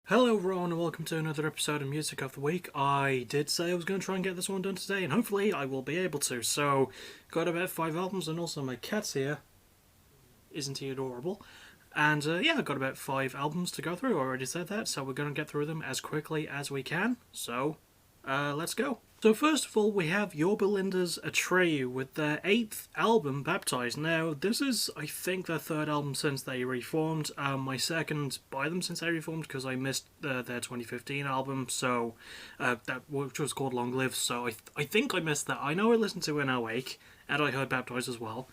Hello everyone and welcome to another episode of Music of the Week. I did say I was going to try and get this one done today and hopefully I will be able to. So, got about 5 albums and also my cat's here. Isn't he adorable? And yeah, I've got about 5 albums to go through. I already said that, so we're going to get through them as quickly as we can. So, let's go. So first of all, we have Yorba Linda's Atreyu with their 8th album, Baptized. Now, this is, I think, their 3rd album since they reformed. My second by them since they reformed, because I missed their 2015 album, so which was called Long Live, so I think I missed that. I know I listened to In Our Wake, and I heard Baptized as well.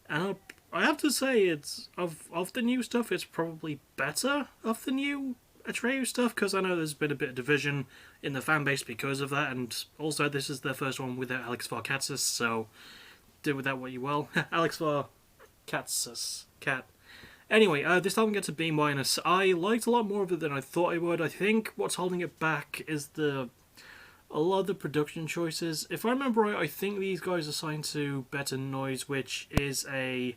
And I have to say, it's of the new stuff, it's probably better of the new Atreyu stuff, because I know there's been a bit of division in the fan base because of that, and also this is their first one without Alex Varkatsis, so do with that what you will. Alex Varkatsis. Cat. Anyway, this album gets a B-. I liked a lot more of it than I thought I would. I think what's holding it back is a lot of the production choices. If I remember right, I think these guys are signed to Better Noise, which is a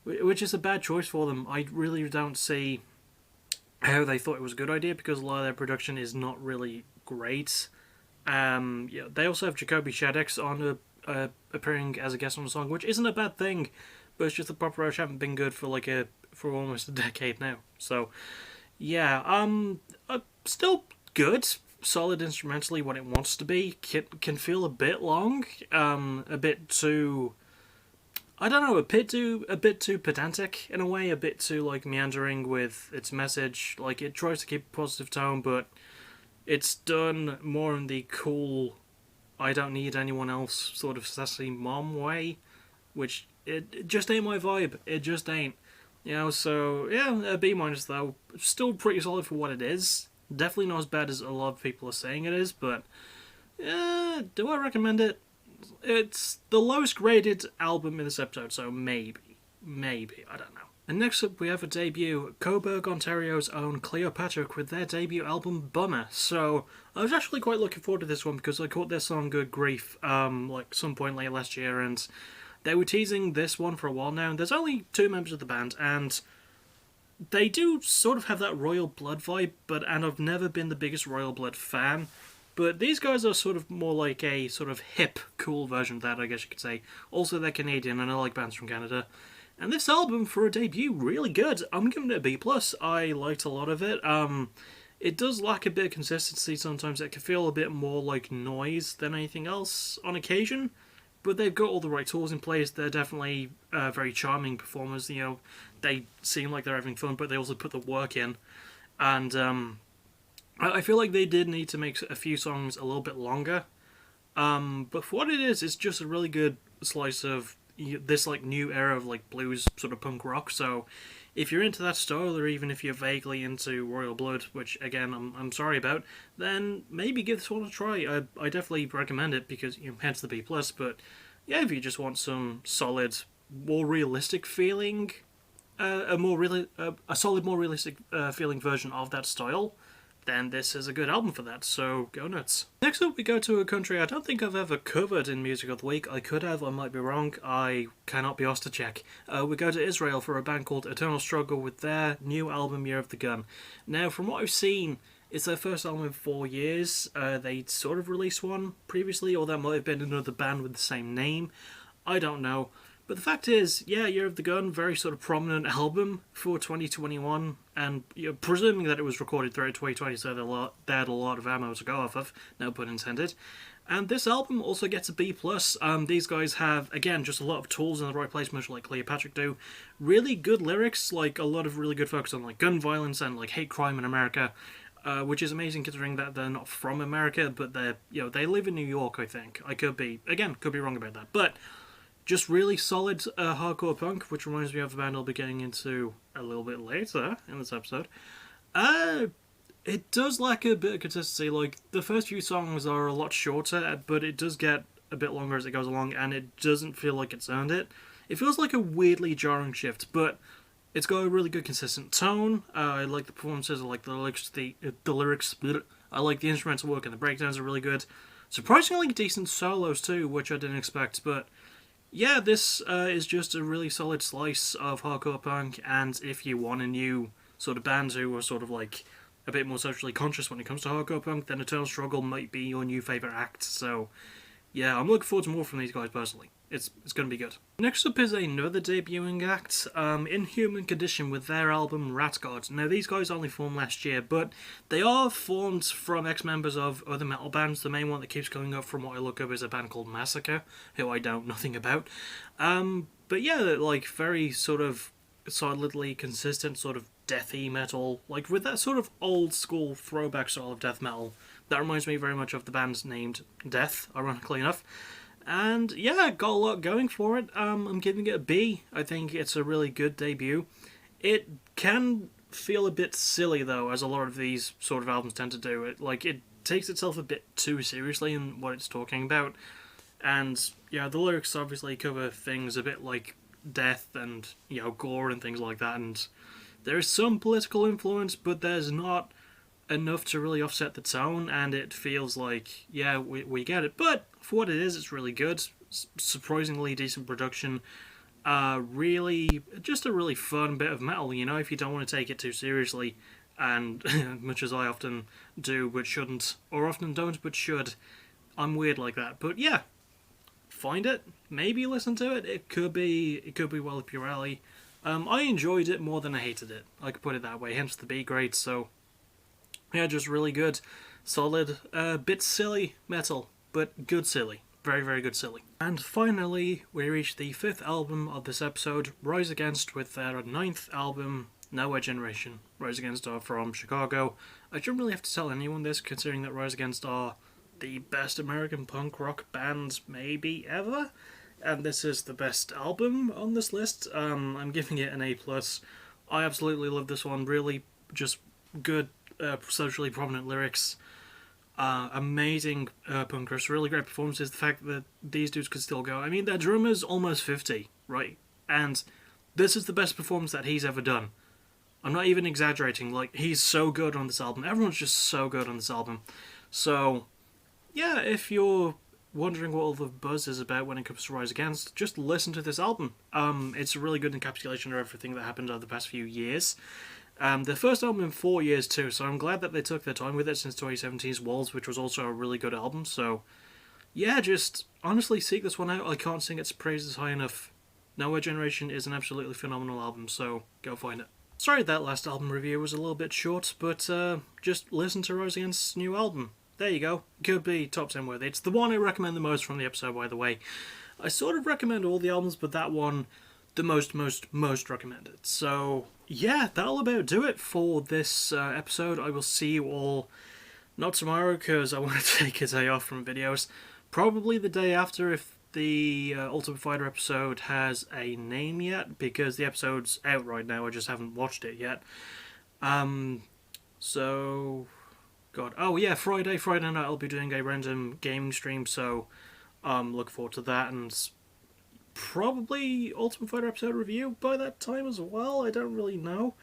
bad choice for them. I really don't see how they thought it was a good idea, because a lot of their production is not really great. Yeah, they also have Jacoby Shaddix on appearing as a guest on the song, which isn't a bad thing, but it's just the Pop Roach haven't been good for almost a decade now. So yeah, still good, solid instrumentally when it wants to be. Can feel a bit long, a bit too, I don't know, a bit too pedantic in a way, a bit too meandering with its message. It tries to keep a positive tone, but it's done more in the cool, I don't need anyone else sort of sassy mom way, which it just ain't my vibe. It just ain't. So yeah, a B- though. Still pretty solid for what it is. Definitely not as bad as a lot of people are saying it is, but do I recommend it? It's the lowest graded album in this episode, so maybe, I don't know. And next up we have a debut, Coburg, Ontario's own Cleopatra with their debut album Bummer. So I was actually quite looking forward to this one because I caught their song Good Grief some point late last year, and they were teasing this one for a while now. And there's only 2 members of the band, and they do sort of have that Royal Blood vibe, and I've never been the biggest Royal Blood fan. But these guys are sort of more like a sort of hip, cool version of that, I guess you could say. Also, they're Canadian, and I like bands from Canada. And this album, for a debut, really good. I'm giving it a B+. I liked a lot of it. It does lack a bit of consistency sometimes. It can feel a bit more like noise than anything else on occasion. But they've got all the right tools in place. They're definitely very charming performers. They seem like they're having fun, but they also put the work in. And I feel like they did need to make a few songs a little bit longer. But for what it is, it's just a really good slice of this new era of blues sort of punk rock. So if you're into that style, or even if you're vaguely into Royal Blood, which again I'm sorry about, then maybe give this one a try. I definitely recommend it because hence the B+. But yeah, if you just want some solid, more realistic feeling, a solid, more realistic feeling version of that style, then this is a good album for that, so go nuts. Next up we go to a country I don't think I've ever covered in Music of the Week. I could have, I might be wrong, I cannot be asked to check. We go to Israel for a band called Eternal Struggle with their new album Year of the Gun. Now, from what I've seen, it's their first album in 4 years. They sort of released one previously, or that might have been another band with the same name. I don't know. But the fact is, yeah, Year of the Gun, very sort of prominent album for 2021, and presuming that it was recorded throughout 2020, so they had a lot of ammo to go off of, no pun intended. And this album also gets a B+. These guys have, again, just a lot of tools in the right place, much like Cleopatra do. Really good lyrics, a lot of really good focus on gun violence and hate crime in America, which is amazing considering that they're not from America, but they live in New York, I think. I could be wrong about that, but just really solid hardcore punk, which reminds me of a band I'll be getting into a little bit later in this episode. It does lack a bit of consistency. The first few songs are a lot shorter, but it does get a bit longer as it goes along, and it doesn't feel like it's earned it. It feels like a weirdly jarring shift, but it's got a really good consistent tone. I like the performances, I like the lyrics, I like the instrumental work, and the breakdowns are really good. Surprisingly decent solos too, which I didn't expect, but yeah, this is just a really solid slice of hardcore punk, and if you want a new sort of band who are sort of a bit more socially conscious when it comes to hardcore punk, then Eternal Struggle might be your new favourite act. So, yeah, I'm looking forward to more from these guys personally. It's going to be good. Next up is another debuting act, Inhuman Condition with their album Rat God. Now, these guys only formed last year, but they are formed from ex-members of other metal bands. The main one that keeps coming up from what I look up is a band called Massacre, who I know nothing about. But yeah, like, very sort of solidly consistent sort of deathy metal, like with that sort of old school throwback style of death metal. That reminds me very much of the band named Death, ironically enough. And yeah, got a lot going for it. I'm giving it a B. I think it's a really good debut. It can feel a bit silly though, as a lot of these sort of albums tend to do. It takes itself a bit too seriously in what it's talking about. And yeah, the lyrics obviously cover things a bit like death and, you know, gore and things like that. And there is some political influence, but there's not enough to really offset the tone, and it feels like, yeah, we get it. But for what it is, it's really good. Surprisingly decent production. Really, just a really fun bit of metal, you know, if you don't want to take it too seriously. And much as I often do, but shouldn't, or often don't, but should. I'm weird like that. But yeah, find it. Maybe listen to it. It could be well up your alley. I enjoyed it more than I hated it. I could put it that way. Hence the B grade. So yeah, just really good, solid, bit silly metal, but good silly. Very, very good silly. And finally, we reached the 5th album of this episode, Rise Against, with their 9th album, Nowhere Generation. Rise Against are from Chicago. I shouldn't really have to tell anyone this, considering that Rise Against are the best American punk rock band maybe ever. And this is the best album on this list. I'm giving it an A+. I absolutely love this one. Really just good, socially prominent lyrics, amazing punkers, really great performances. The fact that these dudes could still go. I mean, their drummer's almost 50, right? And this is the best performance that he's ever done. I'm not even exaggerating. Like, he's so good on this album. Everyone's just so good on this album. So, yeah, if you're wondering what all the buzz is about when it comes to Rise Against, just listen to this album. It's a really good encapsulation of everything that happened over the past few years. Their first album in 4 years too, so I'm glad that they took their time with it since 2017's Walls, which was also a really good album. So yeah, just honestly seek this one out. I can't sing its praises high enough. Nowhere Generation is an absolutely phenomenal album, so go find it. Sorry that last album review was a little bit short, but just listen to Rise Against's new album. There you go. Could be top 10 worthy. It's the one I recommend the most from the episode, by the way. I sort of recommend all the albums, but that one, the most recommended. So yeah, that'll about do it for this episode. I will see you all, not tomorrow, because I want to take a day off from videos. Probably the day after, if the Ultimate Fighter episode has a name yet, because the episode's out right now. I just haven't watched it yet. So, God. Oh yeah, Friday night I'll be doing a random gaming stream, so look forward to that, and probably Ultimate Fighter episode review by that time as well. I don't really know.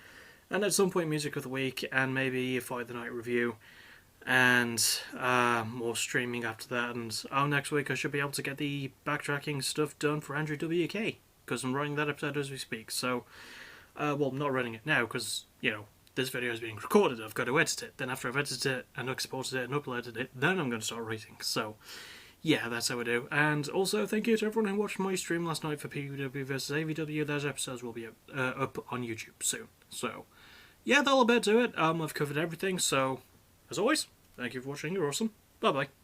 And at some point, Music of the Week, and maybe a Fight the Night review, and more streaming after that. And next week I should be able to get the backtracking stuff done for Andrew WK, because I'm writing that episode as we speak. So, well, not running it now, because, you know, this video is being recorded. I've got to edit it. Then after I've edited it and exported it and uploaded it, then I'm going to start writing. So yeah, that's how I do. And also, thank you to everyone who watched my stream last night for PvW vs AVW. Those episodes will be up on YouTube soon. So yeah, that'll about do it. I've covered everything. So as always, thank you for watching. You're awesome. Bye bye.